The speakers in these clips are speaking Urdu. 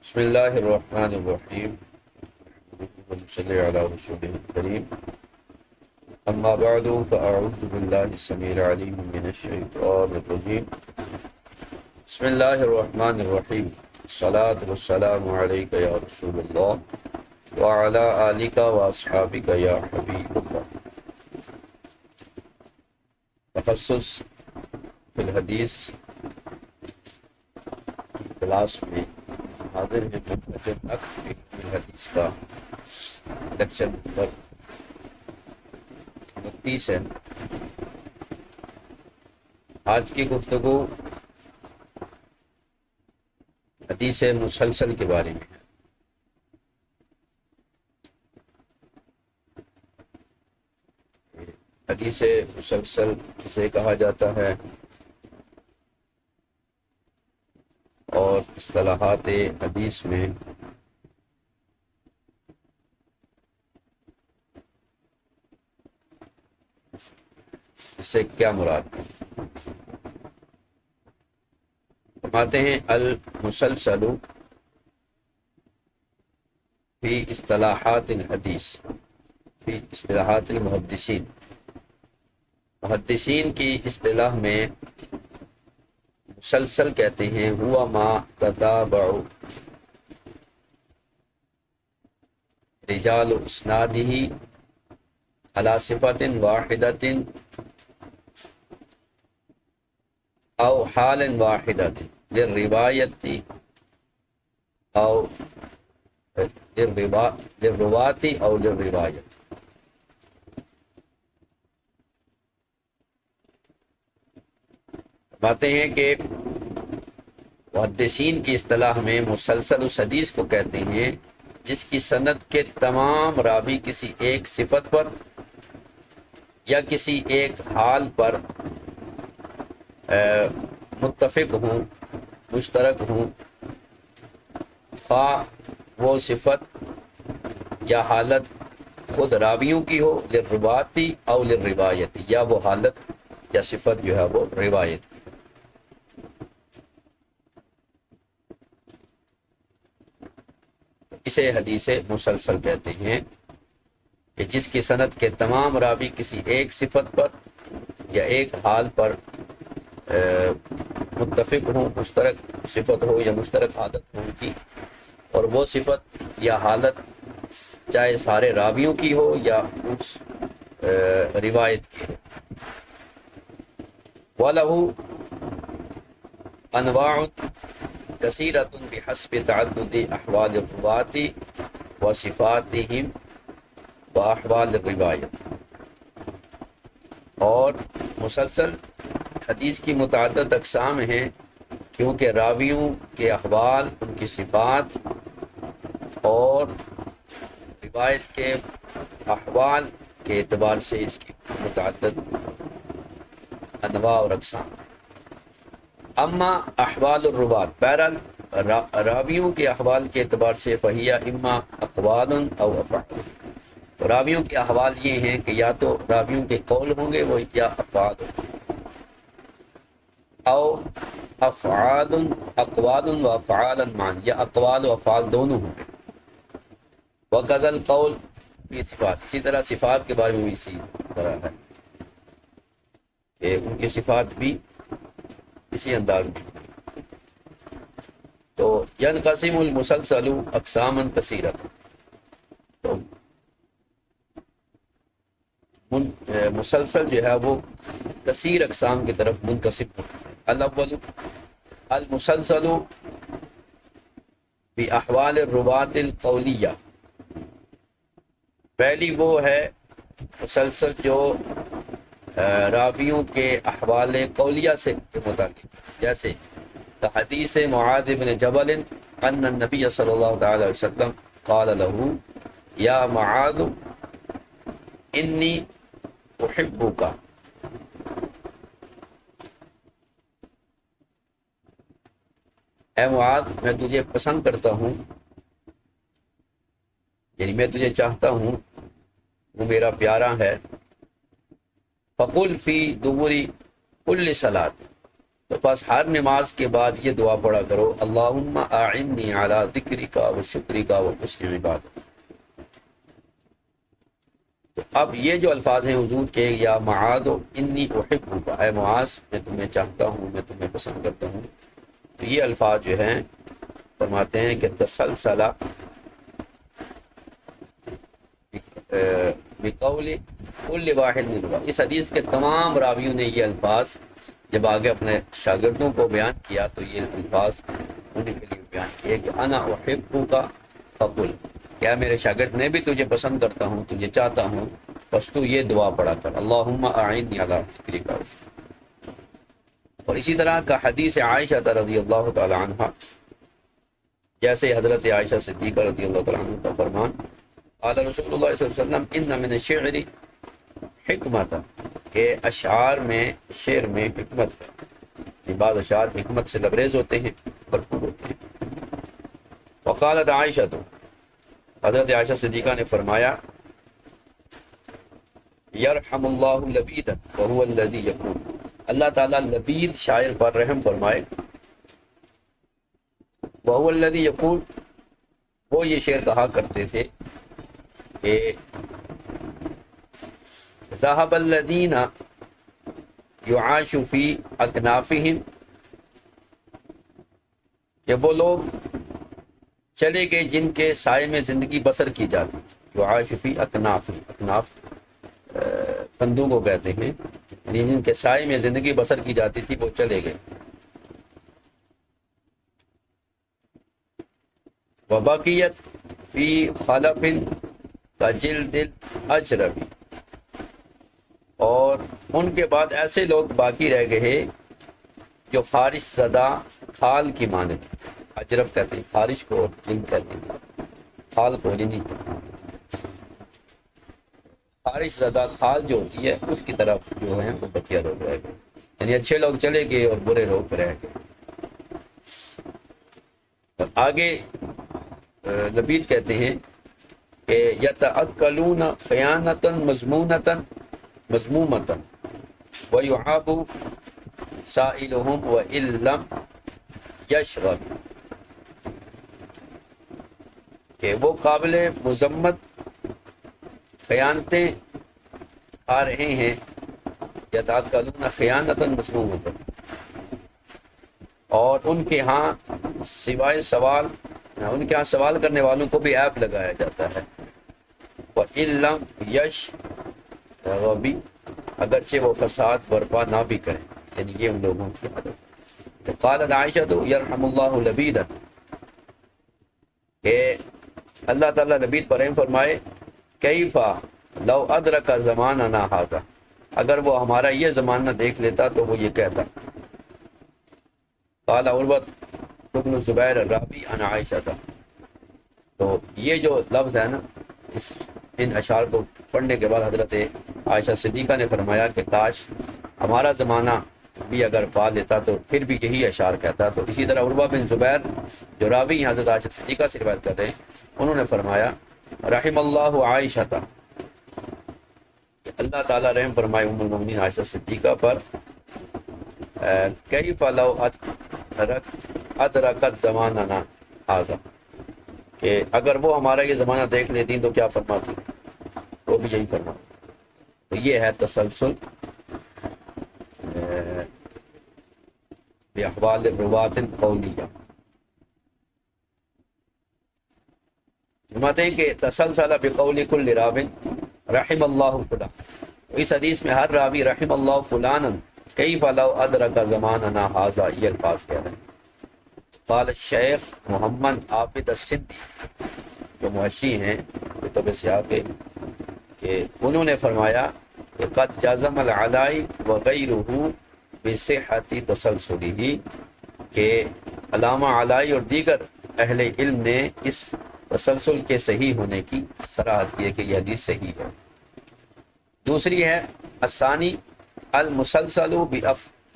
بسم اللہ الرحمن الرحیم صلی علی رسول الکریم اما بعد فاعوذ باللہ السمیع العلیم من الشیطان الرجیم بسم اللہ الرحمن الرحیم الصلاة والسلام علیک یا رسول اللہ وعلی آلک واصحابک یا حبیب اللہ۔ تخصص فی الحدیث کلاس میں حاضر ہے منہج نقد فی الحدیث کا لیکچر نمبر 29 ہے۔ آج کی گفتگو حدیث مسلسل کے بارے میں ہے۔ حدیث مسلسل کسے کہا جاتا ہے اور اصطلاحات حدیث میں اس سے کیا مراد ہے؟ فرماتے ہیں المسلسل فی اصطلاحات الحدیث فی اصطلاحات المحدثین، محدثین کی اصطلاح میں مسلسل کہتے ہیں ہوا ما تتابع رجال اسنادہ علی صفت واحدۃ او حال واحدۃ للروایت او للرواة او للروایت۔ باتیں ہیں کہ محدثین کی اصطلاح میں مسلسل اس حدیث کو کہتے ہیں جس کی سند کے تمام راوی کسی ایک صفت پر یا کسی ایک حال پر متفق ہوں، مشترک ہوں، خواہ وہ صفت یا حالت خود راویوں کی ہو للرواتی او للروایتی، یا وہ حالت یا صفت جو ہے وہ روایت کی۔ اسے حدیث مسلسل کہتے ہیں کہ جس کی سند کے تمام راوی کسی ایک صفت پر یا ایک حال پر متفق ہوں، مشترک صفت ہو یا مشترک حالت ہو ان کی، اور وہ صفت یا حالت چاہے سارے راویوں کی ہو یا اس روایت کی ہو۔ وَلَهُ أَنْوَاعٌ كَثِيرَةٌ بِحَسْبِ تَعَدُّدِ أَحْوَالِ الرُّوَاةِ وَصِفَاتِهِمْ وَأَحْوَالِ الرِّوَایَةِ، اور مسلسل حدیث کی متعدد اقسام ہیں کیونکہ راویوں کے احوال، ان کی صفات اور روایت کے احوال کے اعتبار سے اس کی متعدد انواع اور اقسام۔ اما احوال الروات، بہرحال راویوں کے احوال کے اعتبار سے فہیہ اما اقوال او افعال، تو راویوں کے احوال یہ ہیں کہ یا تو راویوں کے قول ہوں گے وہ یا افعال ہوں گے، او افعال اقوال و افعال معا، یا اقوال و افعال دونوں ہوں گے۔ وَقَذَا الْقَوْلُ فِي صفات، اسی طرح صفات کے بارے میں بھی اسی طرح ہے کہ ان کی صفات بھی اسی انداز میں۔ تو ينقسم المسلسل اقساما کثیرۃ، تو مسلسل جو ہے وہ کثیر اقسام کی طرف منقسم ہوتا ہے۔ الاول المسلسل باحوال الرواة القولیہ، پہلی وہ ہے مسلسل جو راویوں کے احوال قولیہ سے متعلق، جیسے حدیث معاذ بن جبل ان النبی صلی اللہ تعالی علیہ وسلم قال له یا معاذ انی احبک، اے معاذ میں تجھے پسند کرتا ہوں، یعنی میں تجھے چاہتا ہوں، وہ میرا پیارا ہے۔ فقل فی دبر کل صلاۃ، تو بس ہر نماز کے بعد یہ دعا پڑھا کرو، اللہم اعنی علی ذکرک و شکرک و حسن عبادتک۔ تو اب یہ جو الفاظ ہیں حضور کے، یا معاذ انی احبک، اے معاذ میں تمہیں چاہتا ہوں، میں تمہیں پسند کرتا ہوں، تو یہ الفاظ جو ہیں فرماتے ہیں کہ تسلسلہ بقول کل واحد منہما، اس حدیث کے تمام راویوں نے یہ الفاظ جب آگے اپنے شاگردوں کو بیان کیا تو یہ الفاظ ان کے لیے بیان کیے کہ انا احبک فقل، کیا میرے شاگرد نے بھی تجھے پسند کرتا ہوں، تجھے چاہتا ہوں، بس تو یہ دعا پڑھا کر، اللہم اعنی علی ذکرک و شکرک۔ اور اسی طرح کا حدیث عائشہ رضی اللہ تعالی عنہ، جیسے حضرت عائشہ صدیقہ رضی اللہ تعالی عنہ کا فرمان، قال رسول اللہ صلی اللہ علیہ وسلم ان من الشعر حکمت، کہ اشعار میں، شعر میں حکمت ہے، بعض اشعار حکمت سے لبریز ہوتے ہیں، بھرپور ہوتے ہیں۔ وقالت عائشہ، تو حضرت عائشہ صدیقہ نے فرمایا، یرحم اللہ لبیدا وهو الذی یقول، اللہ تعالیٰ لبید شاعر پر رحم فرمائے، وهو الذی یقول، وہ یہ شعر کہا کرتے تھے کہ ذهب الذین یعاش فی اکنافہم، کہ وہ لوگ چلے گئے جن کے سائے میں زندگی بسر کی جاتی تھی، یعاش فی اکناف، اکناف کندھوں کو کہتے ہیں، یعنی جن کے سائے میں زندگی بسر کی جاتی تھی وہ چلے گئے۔ وبقیت فی خلف کجلد الاجربی، اور ان کے بعد ایسے لوگ باقی رہ گئے جو خارش زدہ کھال کی مانند، اجرب کہتے ہیں خارش کو، اور جلد کہتے ہیں کھال کو، یعنی خارش زدہ کھال جو ہوتی ہے اس کی طرف جو ہیں وہ بقیہ لوگ رہ گئے، یعنی اچھے لوگ چلے گئے اور برے لوگ رہ گئے۔ اور آگے لبید کہتے ہیں کہ یتعقلون خیانتا مضمونتا مضمومتا ویعاب سائلہم وان لم یشغب، کہ وہ قابل مذمت خیانتیں کھا رہے ہیں، یتعقلون خیانتا مضمومتا، اور ان کے ہاں سوائے سوال، ان کے ہاں سوال کرنے والوں کو بھی عیب لگایا جاتا ہے، وَإِن لَمْ يَشْغَبِ، اگرچہ وہ فساد برپا نہ بھی کریں، یعنی یہ ان لوگوں کی عادت۔ تو قالت عائشہ یرحم اللہ لبیدا، کہ اللہ تعالیٰ لبید پر رحم فرمائے، کیفا لو ادرک زماننا ھذا، اگر وہ ہمارا یہ زمانہ دیکھ لیتا تو وہ یہ کہتا۔ قال عروۃ بن زبیر الرابی عن عائشہ تھا، تو یہ جو لفظ ہے نا، ان اشعار کو پڑھنے کے بعد حضرت عائشہ صدیقہ نے فرمایا کہ کاش ہمارا زمانہ بھی اگر پا لیتا تو پھر بھی یہی اشعار کہتا۔ تو اسی طرح عروہ بن زبیر جو راوی حضرت عائشہ صدیقہ سے روایت کرتے ہیں، انہوں نے فرمایا رحم اللہ عائشہ تھا، کہ اللہ تعالیٰ رحم فرمائے ام المؤمنین عائشہ صدیقہ پر، کیف لو ادرکت زماننا ھذا، کہ اگر وہ ہمارا یہ زمانہ دیکھ لیتی تو کیا فرماتی، وہ بھی یہی فرماتی۔ تو یہ ہے تسلسل باحوال الرواة القولیہ۔ فرماتے ہیں کہ تسلسل بقول کل راو رحم اللہ فلان، اس حدیث میں ہر راوی رحم اللہ فلانا کیف لو ادرک زماننا ھذا، یہ الفاظ کہہ رہے ہیں۔ قال الشیخ محمد عابد السندی، جو محشی ہیں کتب سیاہ کے، کہ انہوں نے فرمایا کہ قد جزم العلائی وغیرہ بصحت تسلسلہ، کہ علامہ علائی اور دیگر اہل علم نے اس تسلسل کے صحیح ہونے کی صراحت کی ہے کہ یہ حدیث صحیح ہے۔ دوسری ہے الثانی المسلسل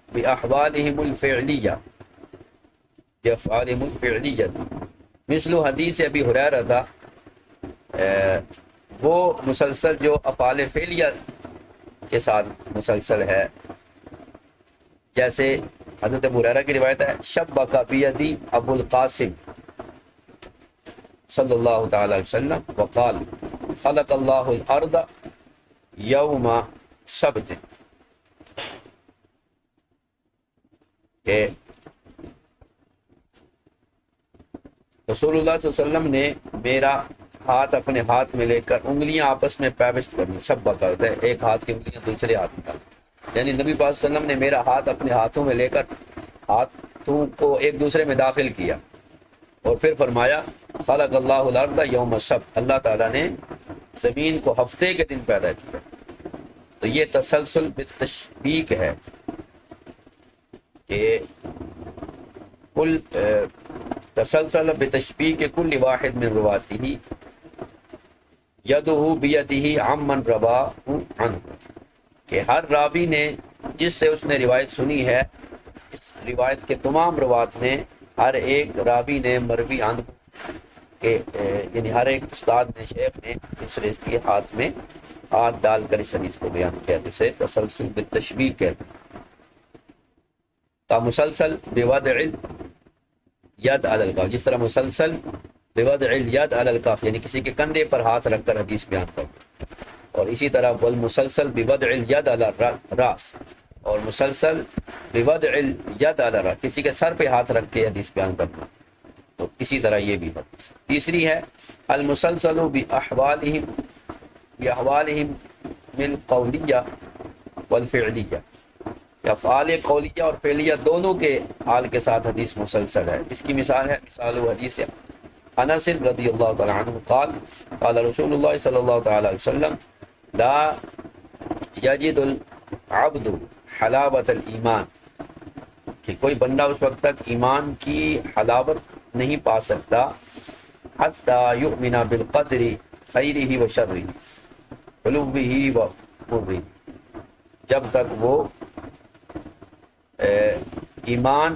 باحوالہم الفعلیہ، بافعالہم الفعلیہ، مثل حدیث ابی ہریرہ تھا، وہ مسلسل جو افعال فعلیہ کے ساتھ مسلسل ہے، جیسے حضرت ابو ہریرہ کی روایت ہے شبک بیدی ابو القاسم صلی اللہ تعالی علیہ وسلم وقال خلق اللہ الارض یوم سبت، کہ رسول اللہ صلی اللہ علیہ وسلم نے میرا ہاتھ اپنے ہاتھ میں لے کر انگلیاں آپس میں پیوست کر دی، شبہ کرتا ہے ایک ہاتھ کی انگلیاں دوسرے ہاتھ میں ڈال، یعنی نبی پاک صلی اللہ علیہ وسلم نے میرا ہاتھ اپنے ہاتھوں میں لے کر ہاتھوں کو ایک دوسرے میں داخل کیا اور پھر فرمایا خلق اللہ الارض یوم السبت، اللہ تعالیٰ نے زمین کو ہفتے کے دن پیدا کیا۔ تو یہ تسلسل بالتشبیک ہے کہ کل تسلسل بتشبیک کل واحد من رواته یدہ بیدہ عمن رواہ عنہ، کہ ہر راوی نے جس سے اس نے روایت سنی ہے، اس روایت کے تمام روات نے ہر ایک راوی نے مروی عنہ کہ یعنی ہر ایک استاد نے شیخ نے دوسرے کے ہاتھ میں ہاتھ ڈال کر اس حدیث کو بیان کیا، جسے تسلسل بالتشبیہ کہتے ہیں۔ کا مسلسل بوضع ید علی الکاف، جس طرح مسلسل بوضع ید علی الکاف یعنی کسی کے کندھے پر ہاتھ رکھ کر حدیث بیان کرنا، اور اسی طرح والمسلسل بوضع الید علی الراس، اور مسلسل بوضع الید علی الراس کسی کے سر پہ ہاتھ رکھ کے حدیث بیان کرنا، تو اسی طرح یہ بھی حدیث۔ تیسری ہے المسلسل باحوالہم من قولیہ والفعلیہ، افعال قولیہ اور فعلیہ دونوں کے حال کے ساتھ حدیث مسلسل ہے۔ اس کی مثال ہے مثال حدیث انس رضی اللہ تعالی عنہ قال قال رسول اللہ صلی اللہ تعالی علیہ وسلم لا یجد العبد حلاوت الایمان، کہ کوئی بندہ اس وقت تک ایمان کی حلاوت نہیں پا سکتا حتی یؤمن بالقدر خیرہ و شرہ علوہ و مرہ، جب تک وہ ایمان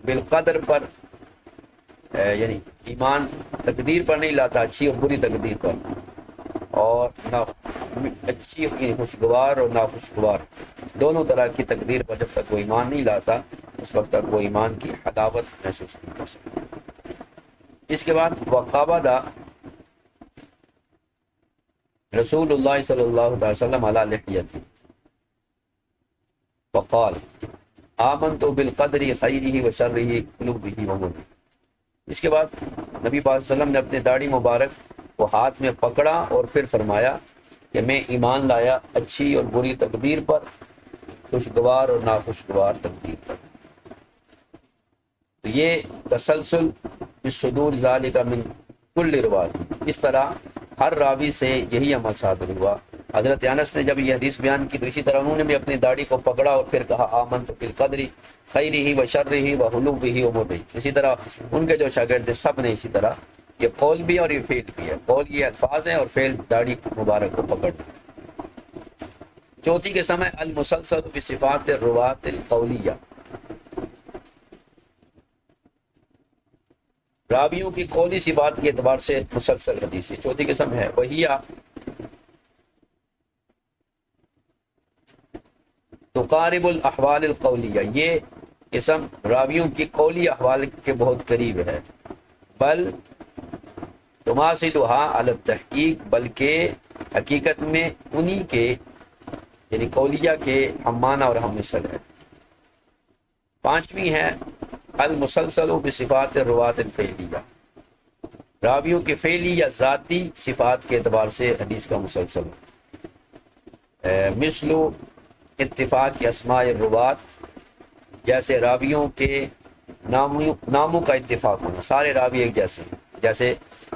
بالقدر پر یعنی ایمان تقدیر پر نہیں لاتا، اچھی اور بری تقدیر پر، اور اچھی خوشگوار اور ناخوشگوار دونوں طرح کی تقدیر پر جب تک وہ ایمان نہیں لاتا، اس وقت تک وہ ایمان کی حلاوت محسوس نہیں کر سکتا۔ اس کے بعد وقبض رسول اللہ صلی اللہ علیہ وسلم علی لحیتہ وقال آمنت بالقدر خیرہ و شرہ علوہ و مرہ۔ اس کے بعد نبی پاک صلی اللہ علیہ وسلم نے اپنے داڑھی مبارک کو ہاتھ میں پکڑا اور پھر فرمایا کہ میں ایمان لایا اچھی اور بری تقدیر پر، خوشگوار اور ناخوشگوار تقدیر پر۔ تو یہ تسلسل بالصدور ذالک من کل روایت، اس طرح ہر راوی سے یہی عمل صادر ہوا۔ حضرت انس نے جب یہ حدیث بیان کی تو اسی طرح انہوں نے بھی اپنی داڑھی کو پکڑا اور پھر کہا آمنت بالقدر خیرہ و شرہ و علوہ و مرہ۔ اسی طرح ان کے جو شاگرد سب نے اسی طرح، یہ قول بھی اور یہ فعل بھی ہے، قول یہ الفاظ ہیں اور فعل داڑھی مبارک کو پکڑنا۔ چوتھی قسم ہے المسلسل بصفات الرواة القولیہ، راویوں کی قولی صفات کے اعتبار سے مسلسل حدیث، چوتھی قسم ہے وہی تقارب الاحوال القولیہ، یہ قسم راویوں کی قولی احوال کے بہت قریب ہے، بل تماثلها علی التحقیق، بلکہ حقیقت میں انہی کے یعنی قولیہ کے ہم معنی اور ہم مثل ہے۔ پانچویں ہے المسلسل بصفات الرواة الفعلیہ، راویوں کے فعلی یا ذاتی صفات کے اعتبار سے حدیث کا مسلسل، مثل اتفاق اسماء الرواة، جیسے راویوں کے ناموں کا اتفاق ہونا، سارے راوی ایک جیسے ہیں، جیسے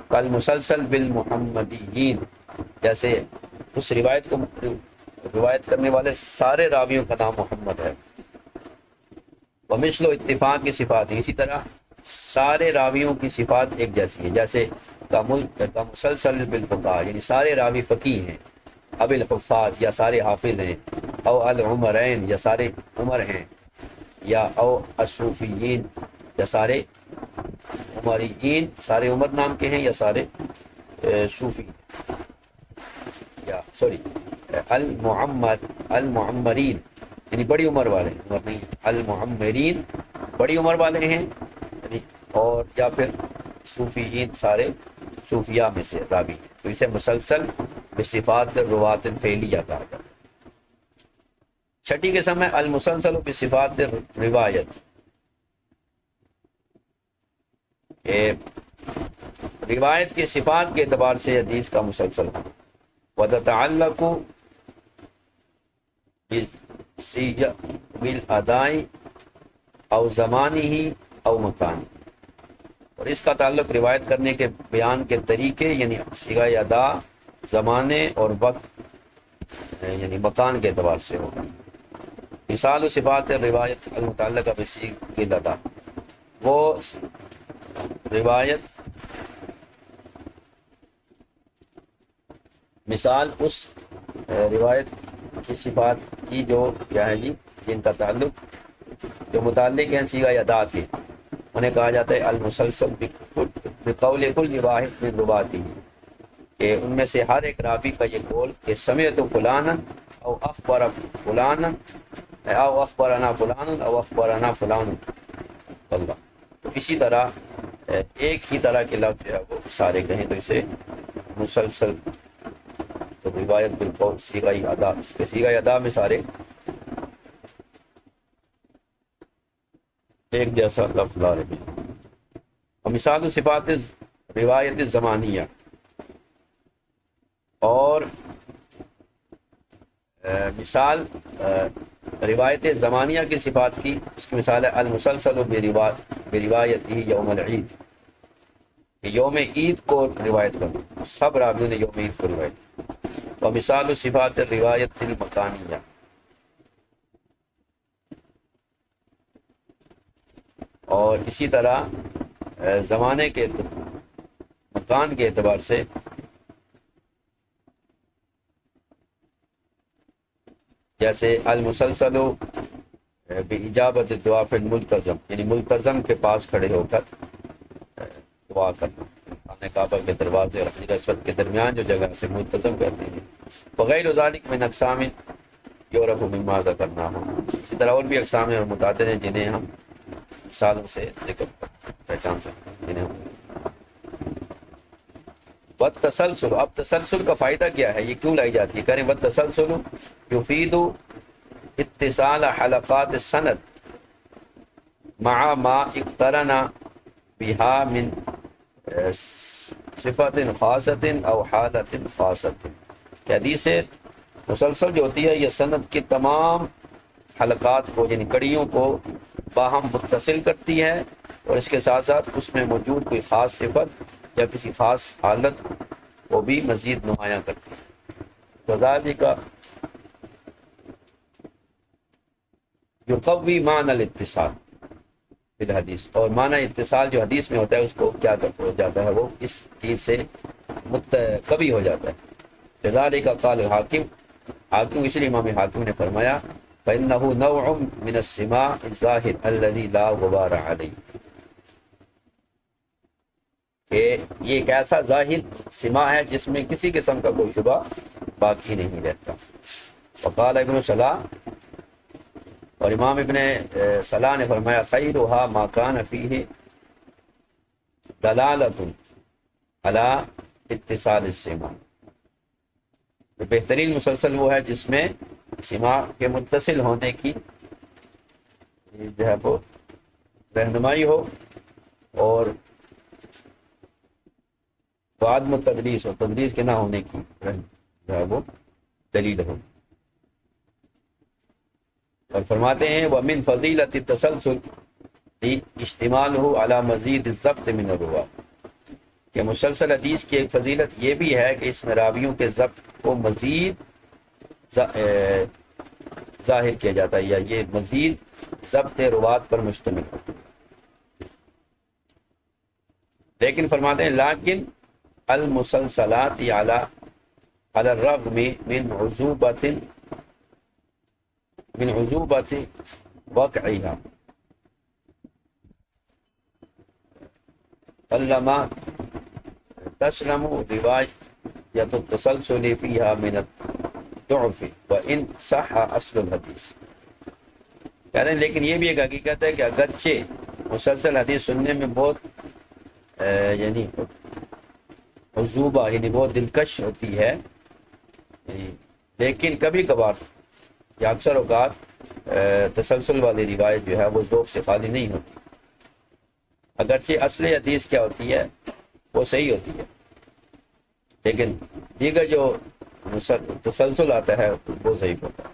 کل مسلسل بالمحمدیین، جیسے اس روایت کو روایت کرنے والے سارے راویوں کا نام محمد ہے۔ ومثل اتفاق کی صفات، اسی طرح سارے راویوں کی صفات ایک جیسی ہے، جیسے کا مسلسل بالفقہ، یعنی سارے راوی فقیہ ہیں، اب الحفاظ یا سارے حافظ ہیں، او العمرین یا سارے عمر ہیں، یا او الصوفیین یا سارے عمریین، سارے عمر نام کے ہیں یا سارے صوفی، یا سوری المعمرین یعنی بڑی عمر والے ہیں، عمر نہیں، المعمرین بڑی عمر والے ہیں یعنی، اور یا پھر صوفیین سارے صوفیاء میں سے راوی ہیں، تو اسے مسلسل بصفات الروات الفعلیہ کہا جاتا ہے۔ چھٹی قسم ہے المسلسل بصفات روایت، کہ روایت کی صفات کے اعتبار سے حدیث کا مسلسل ہو، وتتعلق بالاداء او زمانہ او مکانہ، اور اس کا تعلق روایت کرنے کے بیان کے طریقے یعنی صیغہ ادا، زمانے اور وقت یعنی مکان کے اعتبار سے ہوگا۔ مثال و صفات روایت المتعلقہ بصیغہ الادا، وہ روایت مثال اس روایت کی صفات کی جو کیا ہے جی، جن کا تعلق جو متعلق ہیں صیغہ ادا کے، انہیں کہا جاتا ہے المسلسل بقول کل واحد من رواتی، کہ ان میں سے ہر ایک راوی کا یہ قول کہ سمعت فلانا او اخبر فلانا او اخبرنا فلان او اخبرنا فلان اللہ، تو اسی طرح ایک ہی طرح کے لفظ جو ہے وہ سارے کہیں تو اسے مسلسل، تو روایت بالقول صیغہ ادا، اس کے صیغہ ادا میں سارے ایک جیسا لفظ لا رہے ہیں۔ اور مثال صفات روایت زمانیہ، اور مثال روایت زمانیہ کی صفات کی، اس کی مثال ہے المسلسل بروایت ہی یوم العید، کہ یوم عید کو روایت کرنا، سب راویوں نے یوم عید کو روایت کی۔ اور مثال صفات روایت المکانیہ، اور اسی طرح زمانے کے مکان کے اعتبار سے جیسے المسلسل بإجابت الدعاء فی الملتزم، یعنی ملتزم کے پاس کھڑے ہو کر دعا کرنا، خانہ کعبہ کے دروازے اور حجر اسود کے درمیان جو جگہ سے ملتزم کہتے ہیں۔ وغیر ذلک من اقسام یعرف مما ذکرناہ، اسی طرح اور بھی اقسام اور متعدد ہیں جنہیں ہم مثالوں سے ذکر پہچان سکتے ہیں، جنہیں ہم والتسلسل، اب تسلسل کا فائدہ کیا ہے، یہ کیوں لائی جاتی ہے؟ کریں والتسلسل یفید اتصال حلقات السند مع ما اقترن بها من صفت خاصۃ او حالت خاصۃ، کہ حدیث مسلسل جو ہوتی ہے یہ سند کی تمام حلقات کو یعنی کڑیوں کو باہم متصل کرتی ہے، اور اس کے ساتھ ساتھ اس میں موجود کوئی خاص صفت یا کسی خاص حالت کو بھی مزید نمایاں کرتی ہے۔ وذالک یقوی معنی الاتصال فی الحدیث، اور معنی اتصال جو حدیث میں ہوتا ہے اس کو کیا ہو جاتا ہے، وہ اس چیز سے قوی ہو جاتا ہے۔ لذالک قال الحاکم، حاکم اس لیے امام حاکم نے فرمایا فإنه نوع من السماع الظاہر الذي لا غبار علیہ، کہ یہ ایک ایسا ظاہر سماع ہے جس میں کسی قسم کا کوئی شبہ باقی نہیں رہتا۔ وقال ابن صلاح، اور امام ابن صلاح نے فرمایا خیرھا ما کان فیہ دلالۃ علی اتصال السماع، بہترین مسلسل وہ ہے جس میں سماع کے متصل ہونے کی جو ہے وہ رہنمائی ہو، اور عدم التدلیس اور تدلیس کے نہ ہونے کی جو ہے وہ دلیل ہو۔ اور فرماتے ہیں وَمِن فضیلۃ التسلسل اشتمالہ علی مزید الضبط من الرواة، کہ مسلسل حدیث کی ایک فضیلت یہ بھی ہے کہ اس میں راویوں کے ضبط کو مزید ظاہر کیا جاتا ہے، یا یہ مزید ضبط روات پر مشتمل ہے۔ لیکن فرماتے ہیں لیکن المسلسلات علی الرغم من عذوبۃ وقعها قلما تسلم روایت التسلسل فیہا من الضعف وان صح اصل الحدیث، کہہ رہے ہیں لیکن یہ بھی ایک حقیقت ہے کہ اگرچہ مسلسل حدیث سننے میں بہت یعنی عذوبہ یعنی بہت دلکش ہوتی ہے، لیکن کبھی کبھار یا اکثر اوقات تسلسل والی روایت جو ہے وہ ذوق سے خالی نہیں ہوتی، اگرچہ اصل حدیث کیا ہوتی ہے وہ صحیح ہوتی ہے، لیکن دیگر جو تسلسل آتا ہے وہ ضعیف ہوتا ہے۔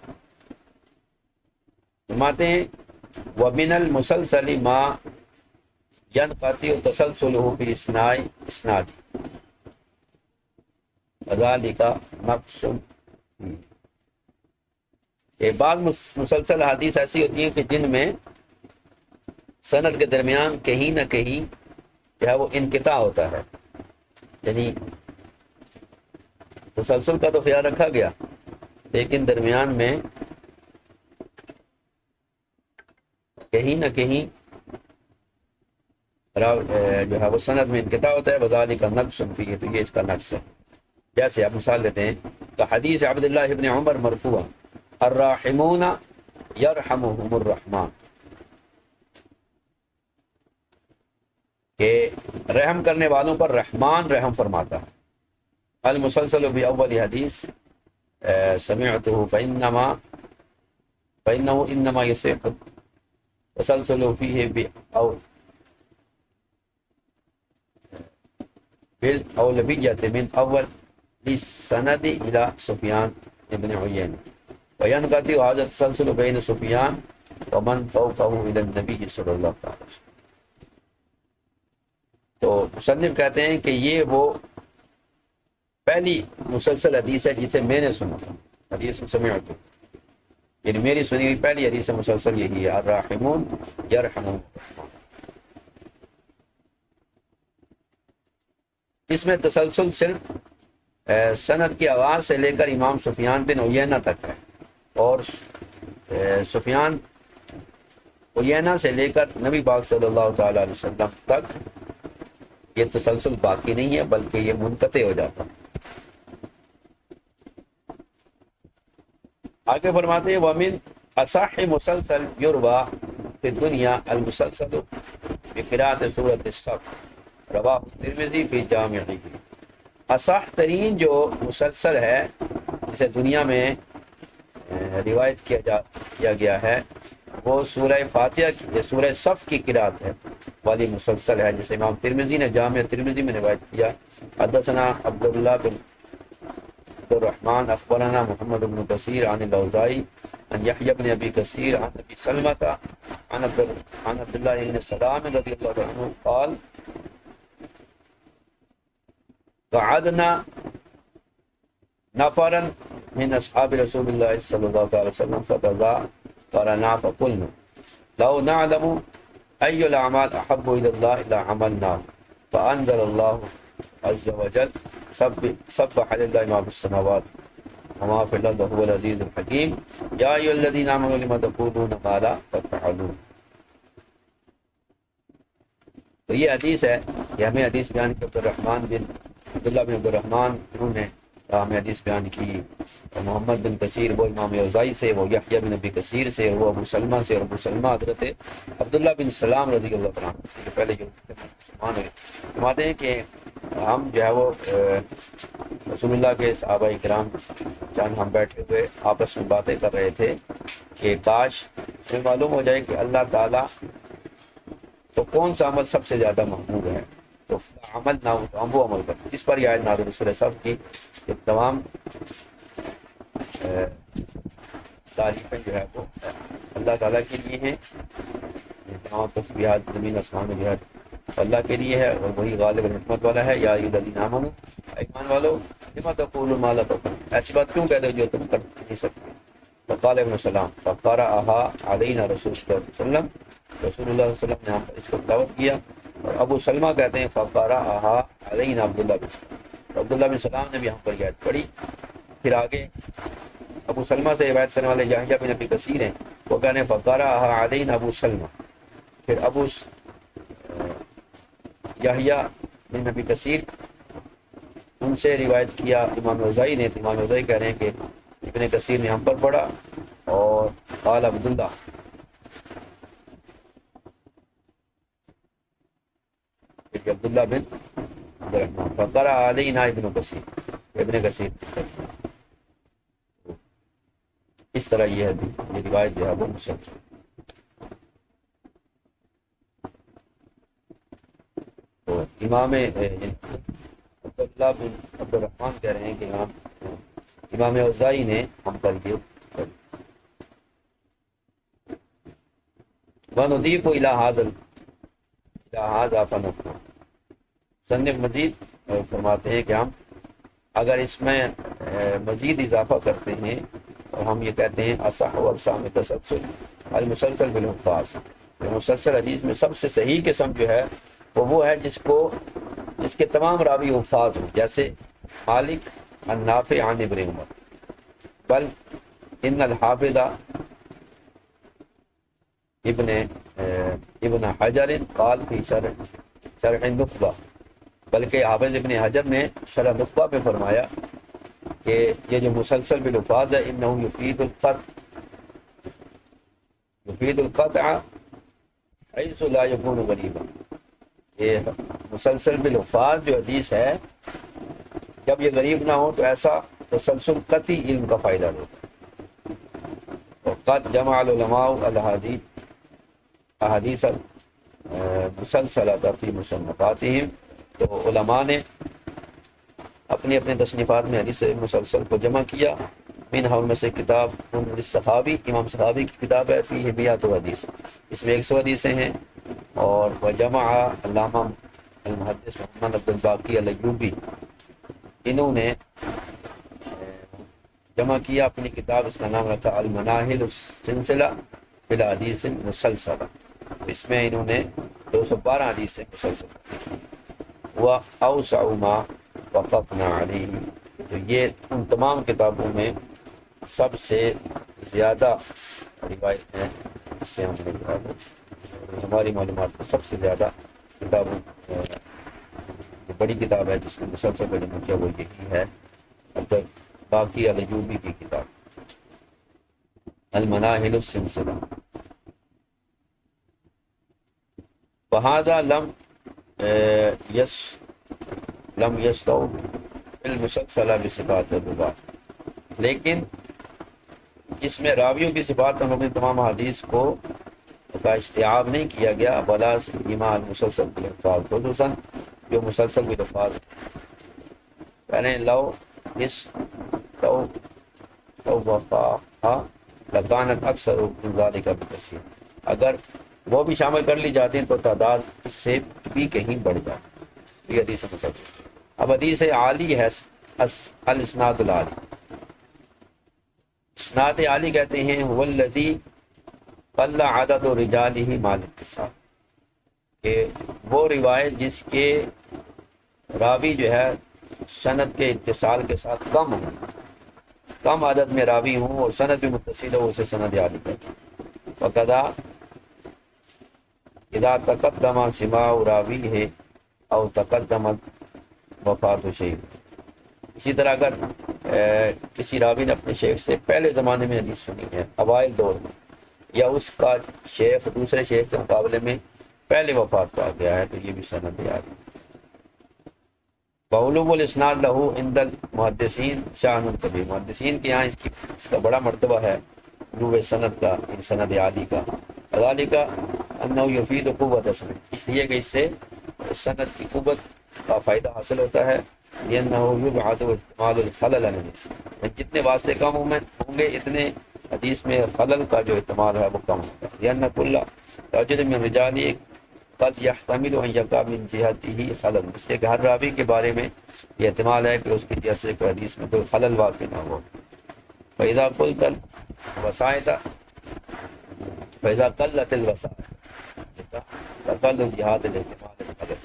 فرماتے ہیں وَمِنَ الْمُسَلْسَلِ مَا يَنْقَطِعُ تَسَلْسُلُهُ فِي إِسْنَادِهِ وَذَلِكَ نَقْصٌ، کہ بعض مسلسل حدیث ایسی ہوتی ہیں کہ جن میں سند کے درمیان کہیں نہ کہیں جو ہے وہ انقطاع ہوتا ہے، یعنی تسلسل کا تو خیال رکھا گیا لیکن درمیان میں کہیں نہ کہیں جو ہے وہ سند میں انقطاع ہوتا ہے، وذالک نقص فیہ، تو یہ اس کا نقص ہے۔ جیسے آپ مثال لیتے ہیں کہ حدیث عبداللہ ابن عمر مرفوع الراحمون یرحمہم الرحمن، کہ رحم کرنے والوں پر رحمان رحم فرماتا ہے۔ المسلسل بأول حدیث سمعته فإنه إنما يصح التسلسل فيه بالأولوية من أول السند إلى سفيان بن عيينة، وينقطع هذا التسلسل بين سفيان ومن فوقه إلى النبي صلی اللہ علیہ وسلم۔ تو مصنف کہتے ہیں کہ یہ وہ پہلی مسلسل حدیث ہے جسے میں نے سنا، حدیث سمعت، یعنی میری سنی ہوئی پہلی حدیث مسلسل یہی ہے، الراحمون یرحمہم الرحمن۔ اس میں تسلسل صرف سند کی آغاز سے لے کر امام سفیان بن عیینہ تک ہے، اور سفیان عیینہ سے لے کر نبی پاک صلی اللہ تعالی علیہ وسلم تک یہ تسلسل باقی نہیں ہے بلکہ یہ منقطع ہو جاتا ہے۔ آگے فرماتے ہیں وَمِنْ أَصَحِّ مُسَلْسَلْ يُرْوَى فِي الدُّنْيَا الْمُسَلْسَلُ بِقِرَاءَةِ سُورَةِ الصَّفْ رواہ ترمذی فی جامعہ۔ اصح ترین جو مسلسل ہے جسے دنیا میں روایت کیا گیا ہے وہ سورہ فاتحہ کی، سورہ صف کی قرات ہے والی مسلسل ہے، جسے امام ترمذی نے جامع ترمذی میں روایت کیا۔ حدثنا عبداللہ بن عبد الرحمن اخبرنا محمد بن کثیر عن الاوزاعی عن یحیی بن ابی کثیر عن ابی سلمۃ عن عبداللہ بن سلام رضی اللہ عنہ قال قعدنا نفرا من اصحاب رسول اللہ صلی اللہ علیہ وسلم فتذاکرنا فقلنا لو نعلم ای الاعمال احب الى اللہ الا عملنا فانزل اللہ عز وجل سبح للہ ما فی السماوات وما فی الارض وهو العزیز الحکیم یا ایھا الذین آمنوا لم تقولون ما لا تفعلون۔ تو یہ حدیث ہے، یہ ہمیں حدیث بیان کی عبداللہ بن عبد الرحمن، انہوں نے ہمیں حدیث بیان کی محمد بن کثیر وہ امام اوزاعی سے، وہ یحییٰ بن ابی کثیر سے، وہ ابو سلمہ سے، اور ابو سلمہ حضرت عبداللہ بن سلام رضی اللہ عنہ سے، پہلے جو مسلمان ہوئے۔ فرماتے ہیں کہ ہم جو ہے وہ رسول اللہ کے صحابہ کرام چند ہم بیٹھے ہوئے آپس میں باتیں کر رہے تھے کہ کاش ہمیں معلوم ہو جائے کہ اللہ تعالیٰ تو کون سا عمل سب سے زیادہ محبوب ہے، تو عمل نہ ہو تو ہم وہ عمل کریں۔ اس پر یہ آیت نازل سورہ صف کی کہ تمام تعریفیں جو ہے وہ اللہ تعالیٰ کے لیے ہیں، تمام تسبیحات زمین آسمان میں جو ہے اللہ کے لیے ہے، اور وہی غالب الحکمت والا ہے۔ یا ایھا الذین آمنوا، ایمان والو لما تقولون ما لا تفعلون، ایسی بات کیوں کہتے ہو جو تم کر نہیں سکتے۔ فقال ابن سلام فقرأها علینا رسول اللہ صلی اللہ علیہ وسلم، رسول اللہ صلی اللہ علیہ وسلم نے ہم پر اس کو تلاوت کیا۔ اور ابو سلمہ کہتے ہیں فقرأها علینا عبداللہ بن سلام، عبداللہ بن سلام نے بھی ہم پر یہ آیت پڑھی۔ پھر آگے ابو سلمہ سے روایت کرنے والے یحییٰ بن ابی کثیر ہیں، وہ کہتے ہیں فقرأها علینا ابو سلمہ۔ پھر ابو یحییٰ بن ابی کثیر ان سے روایت کیا امام اوزاعی نے، تو امام اوزاعی کہہ رہے ہیں کہ ابن کثیر نے ہم پر پڑھا، اور قال عبداللہ عبداللہ بن عبد الرحمن فقرأ علینا ابن کثیر، ابن کثیر اس طرح یہ روایت جو ہے وہ مسلسل۔ تو امام عبداللہ بن عبد الرحمن کہہ رہے ہیں کہ امام اوزاعی نے ہم پر یہ وَنُضِيفُ إِلَىٰ هَٰذَا فَنَقُولُ، مصنف مزید فرماتے ہیں کہ ہم اگر اس میں مزید اضافہ کرتے ہیں اور ہم یہ کہتے ہیں اصح و اقسام تسلسل المسلسل بالحفاظ، مسلسل حدیث میں سب سے صحیح قسم جو ہے وہ ہے جس کے تمام راوی حفاظ ہوں، جیسے مالک النافع عن ابن عمر، بل ان الحافظ ابن حجر قال فی شرح النخبہ، بلکہ حافظ ابن حجر نے شرح نخبہ میں فرمایا کہ یہ جو مسلسل بالالفاظ ہے انه یفید القطع حیث لا یکون غریبا، یہ مسلسل بالالفاظ جو حدیث ہے جب یہ غریب نہ ہو تو ایسا تسلسل قطعی علم کا فائدہ ہوتا ہے۔ وقد جمع العلماء احادیث مسلسلۃ فی مصنفاتہم، تو علماء نے اپنے اپنے تصنیفات میں حدیث مسلسل کو جمع کیا، منہا ان میں سے کتاب السخاوی، امام سخاوی کی کتاب ہے فیہ مئۃ حدیث، اس میں 100 حدیثیں ہیں، اور وجمع علامہ المحدث محمد عبد الباقی الایوبی، انہوں نے جمع کیا اپنی کتاب، اس کا نام رکھا المناہل السلسلہ بالحدیث المسلسلہ، اس میں انہوں نے 212 حدیث مسلسل وَأَوْسَعُ مَا وَقَفْنَا عَلَيْهِ، تو یہ ان تمام کتابوں میں سب سے زیادہ روایت ہیں، اس سے ہم نے ہماری معلومات میں سب سے زیادہ کتابوں بڑی کتاب ہے جس میں مسلسل کا جمع کیا وہ یہی ہے، عبد باقی الایوبی کی کتاب المناہل السلسلہ۔ وَهَذَا لم يستو المسلسلہ بصفات الرواة، لیکن اس میں راویوں کی صفات میں اپنے تمام حدیث کو کا استیعاب نہیں کیا گیا، بلا سیما المسلسل بالالفاظ، خصوصاً جو مسلسل بالالفاظ یعنی لو اس تو وفا لکانت اکثر من ذالک بکثیر، اگر وہ بھی شامل کر لی جاتی ہیں تو تعداد اس سے بھی کہیں بڑھ جاتی، یہ حدیث مسلسل۔ اب حدیث عالی ہے الاسناد العالی، اسناد عالی کہتے ہیں هو الذی قل عدد رجالہ مع الاتصال، کہ وہ روایت جس کے راوی جو ہے سند کے اتصال کے ساتھ کم عدد میں راوی ہوں اور سند بھی متصل ہو، اسے سند عالی کہتے ہیں۔ وقدا اذا تقدم سماع راوی ہے او تقدمت وفات شیخ، اسی طرح اگر کسی راوی نے اپنے شیخ سے پہلے زمانے میں حدیث سنی ہے اوائل دور میں، یا اس کا شیخ دوسرے شیخ کے مقابلے میں پہلے وفات پا گیا ہے، تو یہ بھی سند عالی۔ وعلو الاسناد لہو عند المحدثین شان کبیر، محدثین کے یہاں اس کا بڑا مرتبہ ہے علو سند کا، سند عالی کا۔ ذالک انہ یفید قوت سند، اس لیے کہ اس سے سند کی قوت کا فائدہ حاصل ہوتا ہے، لأنہ یبعد احتمال الخلل عن الحدیث، جتنے واسطے کم ہوں گے اتنے حدیث میں خلل کا جو احتمال ہے وہ کم ہوگا۔ لأن کل رجل من رجال قد يحتمل ان يقع من جهته خلل، اس لیے کہ ہر راوی کے بارے میں یہ احتمال ہے کہ اس کی جہت سے کوئی حدیث میں کوئی خلل واقع نہ ہو۔ فإذا قلت الوسائط فإذا قلت الوسائط تقل جهات الاحتمال الخلل،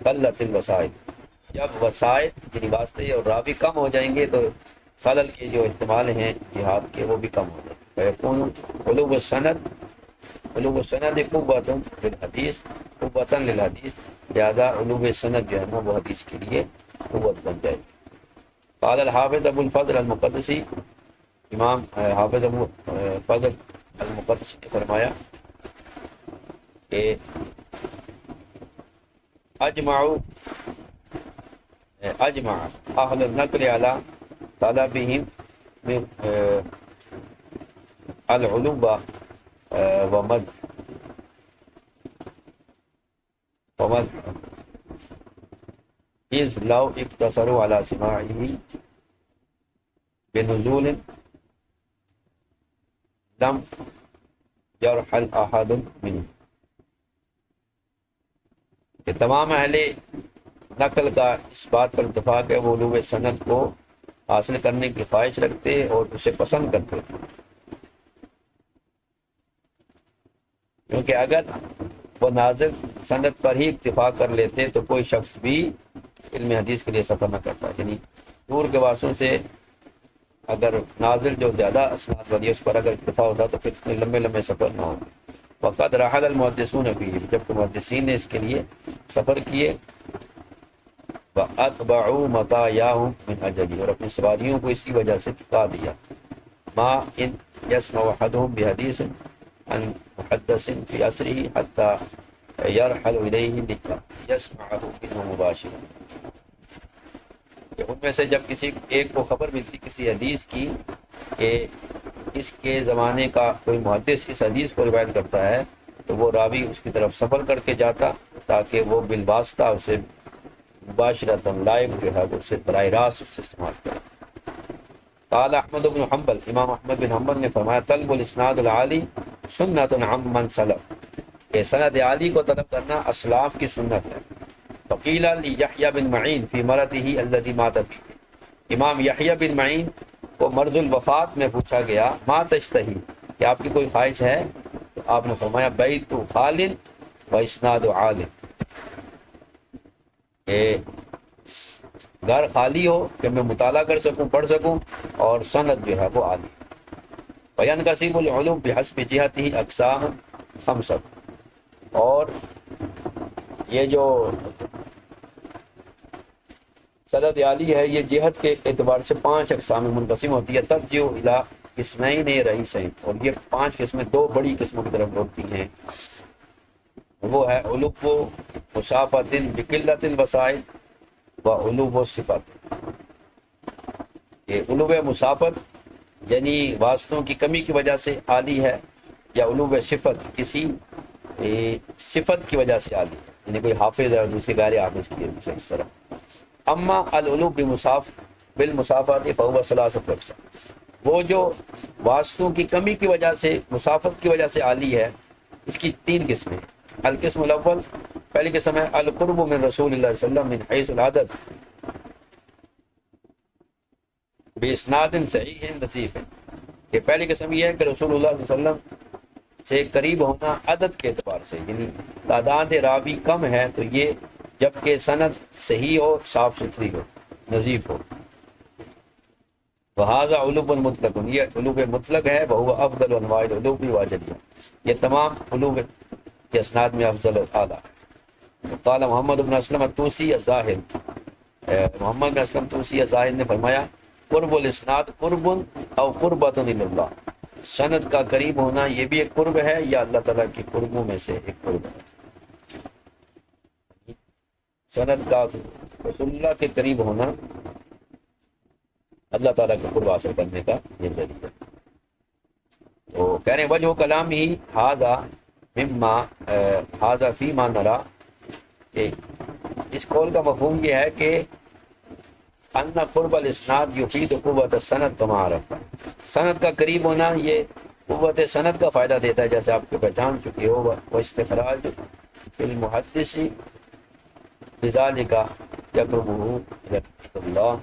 قلت الوسائط، جب وسائط یعنی واسطے اور راوی کم ہو جائیں گے تو خلل کے جو احتمال ہیں جہاد کے وہ بھی کم ہو جائیں گے۔ فیکون علو السند قوۃ للحدیث قوۃ للحدیث، لہذا علو سند جو ہے نا وہ حدیث کے لیے قوت بن جائے گی۔ قال الحافظ ابو الفضل المقدسی، امام حافظ ابو فضل المقدسی نے فرمایا کہ اجمع اہل النقل علی طلبہم من العلو ومد اذ لو اقتصروا على سماعه بنزول لم یرحل احد منہ، کہ تمام اہل نقل کا اس بات پر اتفاق ہے وہ علو سند کو حاصل کرنے کی خواہش رکھتے اور اسے پسند کرتے تھے، کیونکہ اگر وہ نازل سند پر ہی اکتفا کر لیتے تو کوئی شخص بھی علم حدیث کے لیے سفر نہ کرتا، یعنی دور کے واسطوں سے اگر نازل جو زیادہ اسناد والی اس پر اگر اکتفا ہوتا تو پھر اتنے لمبے لمبے سفر نہ ہو۔ وقد رحل المحدثون فیہ، جبکہ محدثین نے اس کے لیے سفر کیے، واتبعوا مطایاہم من اجلہ، اور اپنی سواریوں کو اسی وجہ سے ٹھکا دیا، ما ان یسمع احدہم بحدیث عن محدث فی عصرہ حتی یرحل الیہ لیسمعہ منہ مباشرا، کہ ان میں سے جب کسی ایک کو خبر ملتی کسی حدیث کی کہ اس کے زمانے کا کوئی محدث اس حدیث کو روایت کرتا ہے تو وہ راوی اس کی طرف سفر کر کے جاتا تاکہ وہ بالواسطہ اسے مباشرتاً لائیو جو ہے وہ اسے براہ راست اس سے سماعت کرے۔ قال احمد بن حنبل، امام احمد بن حنبل نے فرمایا طلب الاسناد العالی سنت عمن سلف، کہ سند عالی کو طلب کرنا اسلاف کی سنت ہے۔ وقیل لیحییٰ بن معین فی مرضہ الذی مات فیہ، امام یحییٰ بن معین کو مرض الوفات میں پوچھا گیا ما تشتہی، کہ آپ کی کوئی خواہش ہے؟ تو آپ نے فرمایا بیت خال و اسناد عال، کہ گھر خالی ہو کہ میں مطالعہ کر سکوں، پڑھ سکوں، اور سند جو ہے وہ عالی۔ وینقسم العلوم بحسب جہتہ اقسام خمسۃ، اور یہ جو سند عالی ہے یہ جہت کے اعتبار سے 5 اقسام میں منقسم ہوتی ہے، ترجیح الی قسمین رئیسین، اور یہ 5 قسمیں 2 بڑی قسموں کی طرف لوٹتی ہیں، وہ ہے علو مصافۃ بقلۃ الوسائل و علو صفت۔ یہ علو مسافت یعنی واسطوں کی کمی کی وجہ سے عالی ہے، یا علو صفت کسی صفت کی وجہ سے عالی ہے، یعنی کوئی حافظ ہے اور دوسری غیر حافظ کی ہے، اس طرح۔ اما العلو بالمصافات فهو ثلاثۃ اقسام، وہ جو واسطوں کی کمی کی وجہ سے مسافت کی وجہ سے عالی ہے اس کی 3 قسمیں ہیں۔ القسم الاول، پہلی قسم ہے القرب من رسول اللہ صلی اللہ علیہ وسلم من حیث العدد باسناد صحیح لطیف، کہ پہلی قسم یہ ہے کہ رسول اللہ صلی اللہ علیہ وسلم سے قریب ہونا عدد کے اعتبار سے، یعنی تعداد راوی کم ہے تو یہ، جبکہ سند صحیح ہو، صاف ستھری ہو، نظیف ہو۔ وہذا علو مطلق، یہ علو مطلق ہے، وہ افضل انواع العلو واجلیہ، یہ تمام علو کے اسناد میں افضل و اعلیٰ ہے۔ قال محمد بن اسلم الطوسی الزاہد، محمد بن اسلم طوسی الزاہد نے فرمایا قرب الاسناد قرب او قربۃ اللہ، سند کا قریب ہونا یہ بھی ایک قرب ہے یا اللہ تعالیٰ کے قربوں میں سے ایک قرب ہے۔ سند کا رسول اللہ کے قریب ہونا اللہ تعالیٰ کا قرب حاصل کرنے کا یہ ذریعہ ہے۔ تو کہہ رہے ہیں وجہ کلام ہی ہاذا مما ہاذا فی ما نرا، کہ اس قول کا مفہوم یہ ہے کہ ان قرب الاسناد یفید قوت السند کما عرفنا، سند کا قریب ہونا یہ قوت سند کا فائدہ دیتا ہے، جیسے آپ کو پہچان چکے ہو، وہ استخراج المحدث لذالک یقربہ الی اللہ،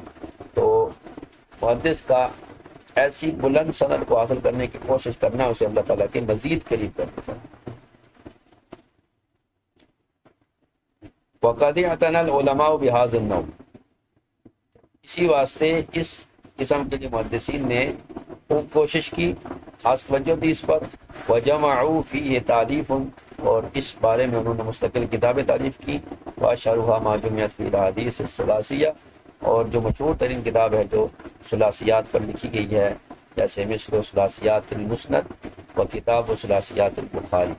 تو محدث کا ایسی بلند سند کو حاصل کرنے کی کوشش کرنا اسے اللہ تعالیٰ کے مزید قریب کر دیتا ہے۔ وقد اعتنى العلماء بهذا النوع، اسی واسطے اس قسم کے لیے محدثین نے خوب کوشش کی، خاص توجہ دی اس پر، وجمعوا فیہ تالیف، اور اس بارے میں انہوں نے مستقل کتابیں تالیف کی، واشهرها ما جمعت فی الاحادیث الثلاثیہ، اور جو مشہور ترین کتاب ہے جو ثلاثیات پر لکھی گئی ہے، جیسے مثل ثلاثیات المسند و کتاب ثلاثیات البخاری،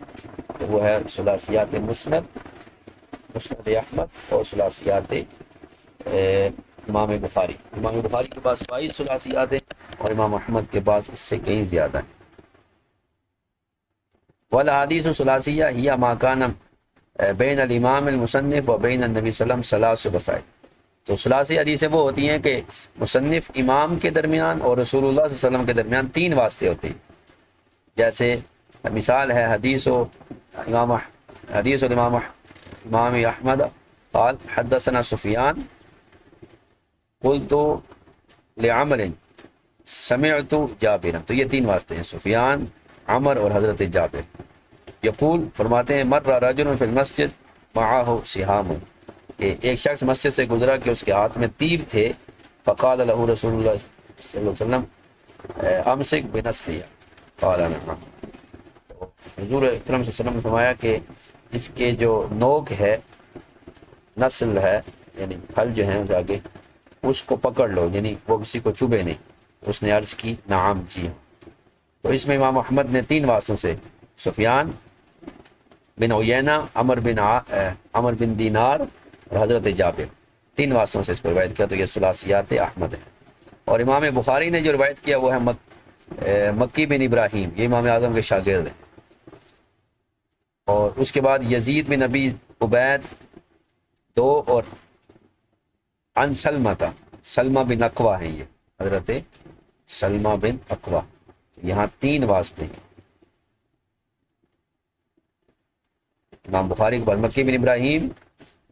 تو وہ ہے ثلاثیات المسند مسند احمد اور ثلاثیات امام بخاری کے پاس 22 ثلاثیات ہیں اور امام احمد کے پاس اس سے کہیں زیادہ ہیں. والاحادیث الثلاثیہ ہی ما کان بین الامام المصنف و بین النبی صلی اللہ علیہ وسلم ثلاث مسائل. تو ثلاثی حدیثیں وہ ہوتی ہیں کہ مصنف امام کے درمیان اور رسول اللہ صلی اللہ علیہ وسلم کے درمیان 3 واسطے ہوتے ہیں. جیسے مثال ہے حدیث امام احمد قال حدثنا سفیان قلت لعمر سمعت جابر. تو یہ 3 واسطے ہیں، سفیان، عمر اور حضرت جابر. یقول فرماتے ہیں مر رجل فی المسجد معه سهام، کہ ایک شخص مسجد سے گزرا کہ اس کے ہاتھ میں تیر تھے. فقال له رسول اللہ صلی اللہ علیہ وسلم امسک بنسلیہ قال نعم. حضور اکرم صلی اللہ علیہ وسلم نے فرمایا کہ اس کے جو نوک ہے، نسل ہے یعنی پھل جو ہیں اس آگے، اس کو پکڑ لو، یعنی وہ کسی کو چبھے نہیں. اس نے عرض کی نعم جی ہاں. تو اس میں امام احمد نے 3 واسطوں سے سفیان بن عیینہ، عمر بن دینار اور حضرت جابر، 3 واسطوں سے اس کو روایت کیا. تو یہ ثلاثیات احمد ہیں. اور امام بخاری نے جو روایت کیا وہ ہے مکی بن ابراہیم، یہ امام اعظم کے شاگرد ہیں. اور اس کے بعد یزید بن ابی عبید 2 اور عن سلمہ بن اقوا ہیں، یہ حضرت سلمہ بن اقوا. یہاں 3 واسطے ہیں. امام بخاری کے بعد مکی بن ابراہیم،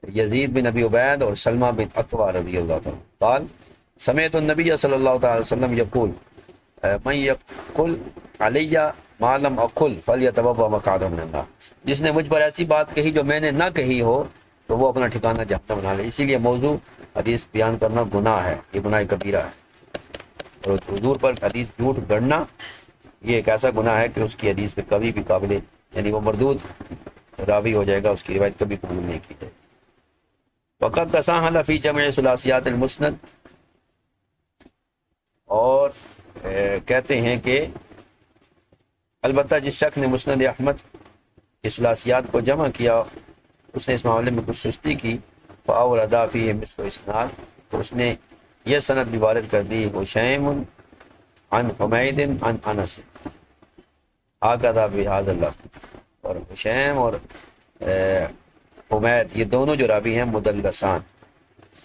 یزید بن ابی عبید اور سلمہ بن اقوا رضی اللہ تعالیٰ. قال سمعت النبی صلی اللہ تعالی وسلم یقول من یقل علی ما لم اقل فلیتبوأ مقعدہ من النار. جس نے مجھ پر ایسی بات کہی جو میں نے نہ کہی ہو تو وہ اپنا ٹھکانہ جہنم بنا لے. اسی لیے موضوع حدیث بیان کرنا گناہ ہے، یہ گناہ کبیرہ ہے. اور حضور پر حدیث جھوٹ گڑنا یہ ایک ایسا گناہ ہے کہ اس کی حدیث پہ کبھی بھی قابل، یعنی وہ مردود راوی ہو جائے گا، اس کی روایت کبھی قبول نہیں کی جائے. وقت تساہل فی جمع ثلاثیات المسند، اور کہتے ہیں کہ البتہ جس شخص نے مسند احمد کی ثلاثیات کو جمع کیا اس نے اس معاملے میں کچھ سستی کی. فاورد فیہ مثل اسناد، تو اس نے یہ سند بھی وارد کر دی حشیم عن حمید عن انس هكذا بهذا اللفظ. اور حشیم اور حمید یہ دونوں جو راوی ہیں مدلسان،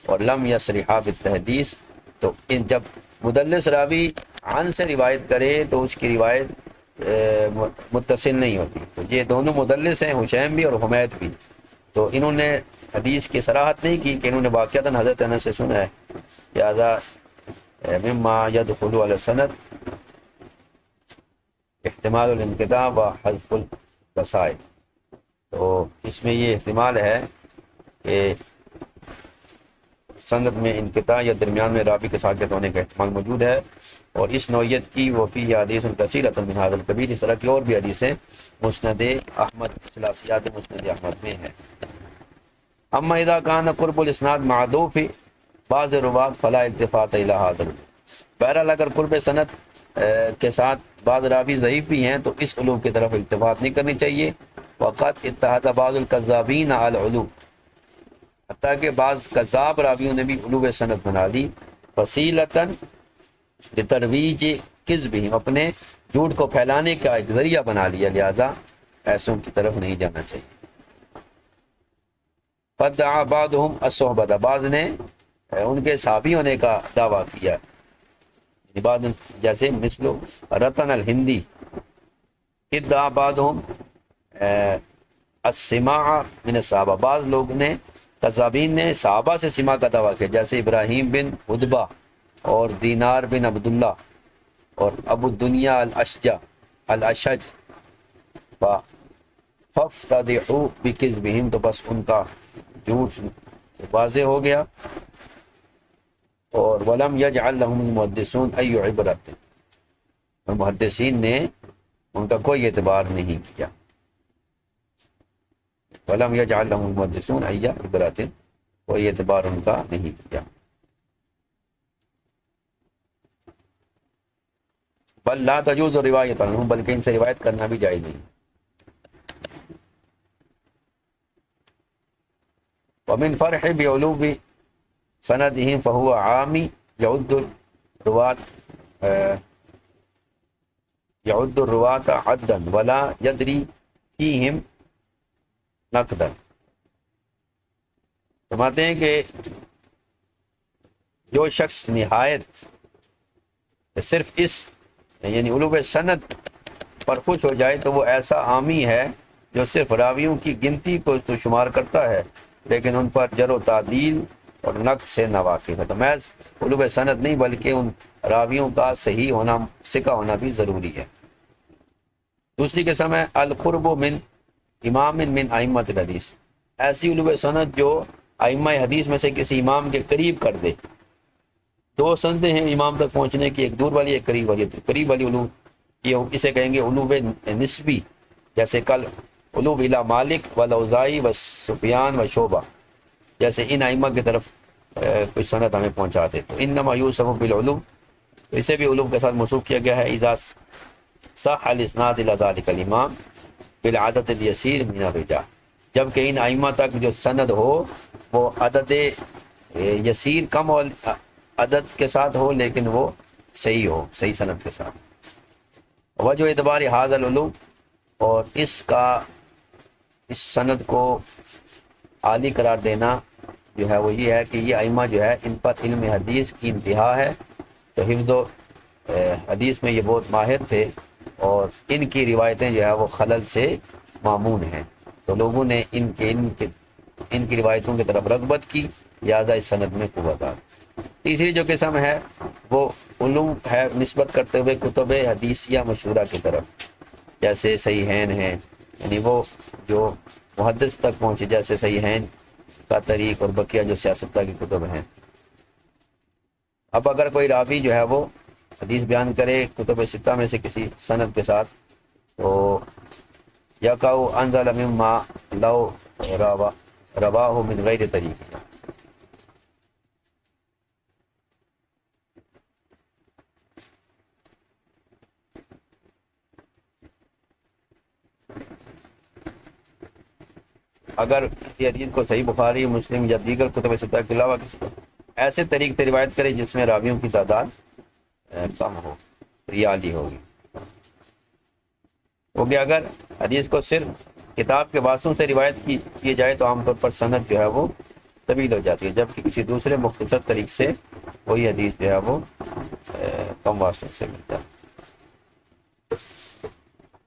اور لم یصرحا بالتحدیث. تو ان جب مدلس راوی عن سے روایت کرے تو اس کی روایت متصل نہیں ہوتی. تو یہ دونوں مدلس ہیں، حشیم بھی اور حمید بھی. تو انہوں نے حدیث کی صراحت نہیں کی کہ انہوں نے واقعتاً حضرت انس سے سنا ہے. لہذا مما يدخل على السند احتمال الانقطاع و حذف الوسائل. تو اس میں یہ احتمال ہے کہ سند میں انقطاع یا درمیان میں راوی کے ساقط ہونے کا احتمال موجود ہے. اور اس نوعیت کی وفی حدیث کثیرۃ من ھذا القبیل، اس طرح کی اور بھی حدیثیں مسند احمد، ثلاثیات مسند احمد میں ہیں. اما اذا كان قرب الاسناد معدوف بعض روات فلا التفات الى هذا. بہرحال اگر قرب سند کے ساتھ بعض راوی ضعیف بھی ہیں تو اس علو کی طرف التفات نہیں کرنی چاہیے. وقت اتحاد بعض الکذابین علی العلو، حتیٰ کہ بعض کذاب راویوں نے بھی علو سند بنا لی. وسیلتاً لترویج کذبہم، اپنے جھوٹ کو پھیلانے کا ایک ذریعہ بنا لیا، لہذا ایسوں کی طرف نہیں جانا چاہیے. فدعا بعضهم الصحبۃ، بعض نے ان کے صحابی ہونے کا دعویٰ کیا. بعض جیسے مثل رتن الہندی، ادعا بعضهم السماع من الصحابہ، بعض لوگ نے کذابین نے صحابہ سے سماع کا دعویٰ کیا، جیسے ابراہیم بن عتبہ اور دینار بن عبداللہ اور ابو الدنیا الاشج. فافتضحوا بکذبہم، تو بس ان کا جھوٹ واضح ہو گیا. اور ولم یجعل لهم المحدثون ای عبرۃ، اور محدثین نے ان کا کوئی اعتبار نہیں کیا. ولم یجعل لهم المحدثون ای عبرۃ، کوئی اعتبار ان کا نہیں کیا. بل لا تجوز روایت عنہم، بلکہ ان سے روایت کرنا بھی جائز نہیں. ومن فرح بعلو سندهم فهو عامی يعد الرواة عدا ولا يدري فيهم نقدا. فرماتے ہیں کہ جو شخص نہایت صرف اس یعنی علو سند پر خوش ہو جائے تو وہ ایسا عامی ہے جو صرف راویوں کی گنتی کو تو شمار کرتا ہے لیکن ان پر جر و تعدیل اور نقد سے نہ واقف ہے. تو محض علو سند نہیں بلکہ ان راویوں کا صحیح ہونا ثقہ ہونا بھی ضروری ہے. دوسری قسم ہے القرب من امام من ائمۃ الحدیث، ایسی علو سند جو ائمہ حدیث میں سے کسی امام کے قریب کر دے. دو سندیں ہیں امام تک پہنچنے کی، ایک دور والی ایک قریب والی. قریب والی علو یہ اسے کہیں گے علو نسبی، جیسے کل علو الی مالک والاوزاعی و سفیان و شعبہ، جیسے ان ائمہ کی طرف کچھ سند ہمیں پہنچاتے. تو انما یوصف بالعلو، تو اسے بھی علو کے ساتھ موصوف کیا گیا ہے. اذا صح الاسناد الى ذلك الامام بالعدد اليسير من الرجال، جبکہ ان ائمہ تک جو سند ہو وہ عدد یسیر کم عدد کے ساتھ ہو لیکن وہ صحیح ہو، صحیح سند کے ساتھ. وجہ اعتبار ھذا العلو، اور اس سند کو عالی قرار دینا جو ہے وہ یہ ہے کہ یہ ائمہ جو ہے ان پر علم حدیث کی انتہا ہے. تو حفظ و حدیث میں یہ بہت ماہر تھے اور ان کی روایتیں جو ہے وہ خلل سے معمون ہیں. تو لوگوں نے ان کی روایتوں کی طرف رغبت کی، لہٰذا اس سند میں قوت آ گئی. تیسری جو قسم ہے وہ علوم ہے نسبت کرتے ہوئے کتب حدیثیہ مشہورہ کی طرف، جیسے صحیحین ہیں، یعنی وہ جو محدث تک پہنچے، جیسے صحیحین کا طریق اور بقیہ جو سیاستہ کی کتب ہیں. اب اگر کوئی راوی جو ہے وہ حدیث بیان کرے کتب ستہ میں سے کسی سند کے ساتھ، تو یقع انزل مما لو رواہ من غیر طریق، اگر کسی حدیث کو صحیح بخاری، مسلم یا دیگر کتب ستہ کے علاوہ کسی ایسے طریق سے روایت کرے جس میں راویوں کی تعداد کم ہو، ریالی ہوگی. کیونکہ اگر حدیث کو صرف کتاب کے واسطوں سے روایت کی جائے تو عام طور پر سند جو ہے وہ طویل ہو جاتی ہے، جبکہ کسی دوسرے مختصر طریق سے وہی حدیث جو ہے وہ کم واسطوں سے ملتا ہے.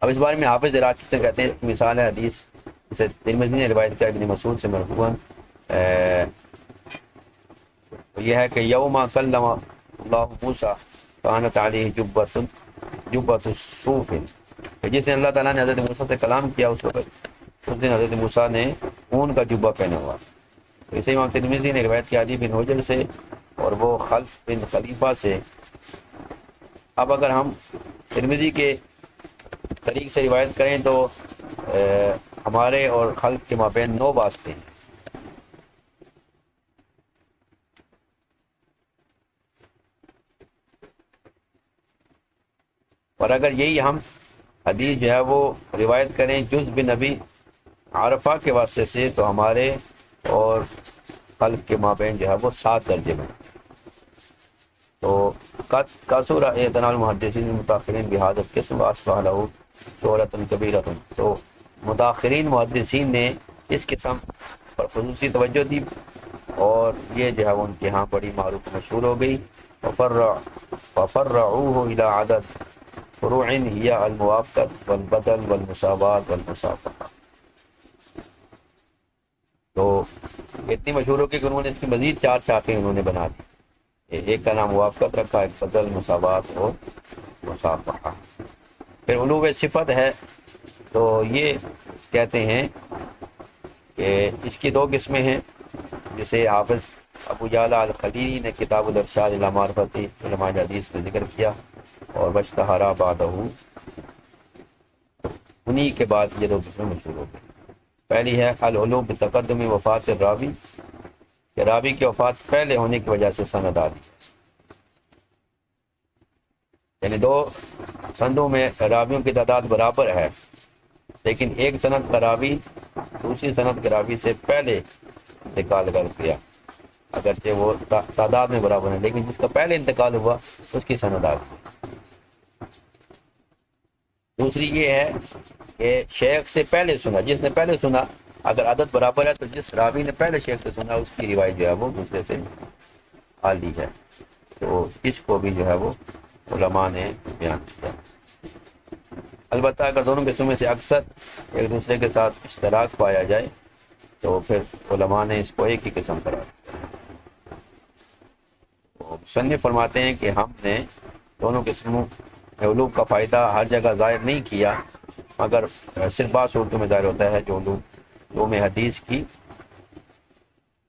اب اس بارے میں حافظ عراقی سے کہتے ہیں، اس کی مثال ہے حدیث جسے ترمذی نے روایت کیا ابن مسعود سے مرفوعاً، یہ ہے کہ یوم کلم اللہ موسیٰ کانت علیہ جبۃ الصوف، جس دن اللہ تعالیٰ نے حضرت موسیٰ سے کلام کیا اس دن حضرت موسیٰ نے اون کا جبہ پہنا ہوا. اسے امام ترمذی نے روایت کیا علی بن حجر سے اور وہ خلف بن خلیفہ سے. اب اگر ہم ترمذی کے طریق سے روایت کریں تو ہمارے اور خلف کے مابین 9 واسطے ہیں. اور اگر یہی ہم حدیث جو ہے وہ روایت کریں جز بن نبی عرفہ کے واسطے سے تو ہمارے اور خلف کے مابین جو ہے وہ 7 درجے میں. تو قصور اعتناء المحدثین المتاخرین بهذا القسم واصبح له شہرۃ کبیرۃ، تو متاخرین محدثین نے اس قسم پر خصوصی توجہ دی اور یہ جو ہے وہ ان کے ہاں بڑی معروف مشہور ہو گئی. ففرعوه الى عدد فروع هي الموافقت والبدل والمساوات والمصافحہ. تو اتنی مشہور ہو کہ انہوں نے اس کی مزید 4 شاخیں انہوں نے بنا دی. ایک کا نام موافقت رکھا، ایک بدل، مساوات اور مصافحہ. پھر علو صفت ہے تو یہ کہتے ہیں کہ اس کی 2 قسمیں ہیں، جسے حافظ ابو یعلا الخلیلی نے کتاب الارشاد الی معرفت علماء حدیث میں ذکر کیا، اور واشتہرا بعدہ، انہی کے بعد یہ 2 قسمیں مشہور ہو گئی. پہلی ہے العلو بتقدم وفات الراوی، کہ راوی کی وفات پہلے ہونے کی وجہ سے سند آ دی، یعنی 2 سندوں میں راویوں کی تعداد برابر ہے لیکن ایک سند کا راوی دوسری سند کے راوی سے پہلے انتقال کر دیا، اگرچہ وہ تعداد میں برابر ہے، لیکن جس کا پہلے انتقال ہوا اس کی سند آ گئی۔ دوسری یہ ہے کہ شیخ سے پہلے سنا، جس نے پہلے سنا اگر عدد برابر ہے تو جس راوی نے پہلے شیخ سے سنا اس کی روایت جو ہے وہ دوسرے سے عالی ہے، تو اس کو بھی جو ہے وہ علماء نے بیان کیا۔ البتہ اگر دونوں قسم میں سے اکثر ایک دوسرے کے ساتھ اشتراک پایا جائے تو پھر علماء نے اس کو ایک ہی قسم قرار دیا۔ تو مصنف فرماتے ہیں کہ ہم نے دونوں قسموں علوم کا فائدہ ہر جگہ ظاہر نہیں کیا، مگر صرف بعض صورتوں میں ظاہر ہوتا ہے جو علوم حدیث کی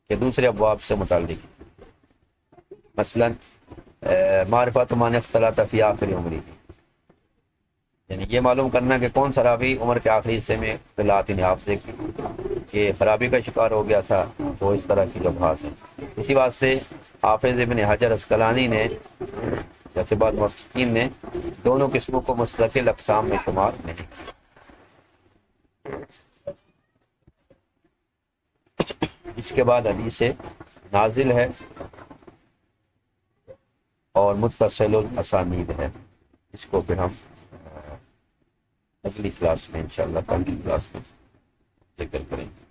کہ دوسرے ابواب سے متعلق، مثلا معرفت من اختلط فی آخر عمری، یعنی یہ معلوم کرنا کہ کون سا راوی عمر کے آخری حصے میں اختلاط حافظے کی کہ خرابی کا شکار ہو گیا تھا، تو اس طرح کی جو خاص ہے۔ اسی واسطے حافظ ابن حجر عسقلانی نے جیسے بعض محققین نے دونوں قسموں کو مستقل اقسام میں شمار نہیں کیا۔ اس کے بعد حدیث نازل ہے اور متصل الاسانید ہے، اس کو پھر ہم اگلی کلاس میں انشاءاللہ کل کی کلاس میں ذکر کریں گے۔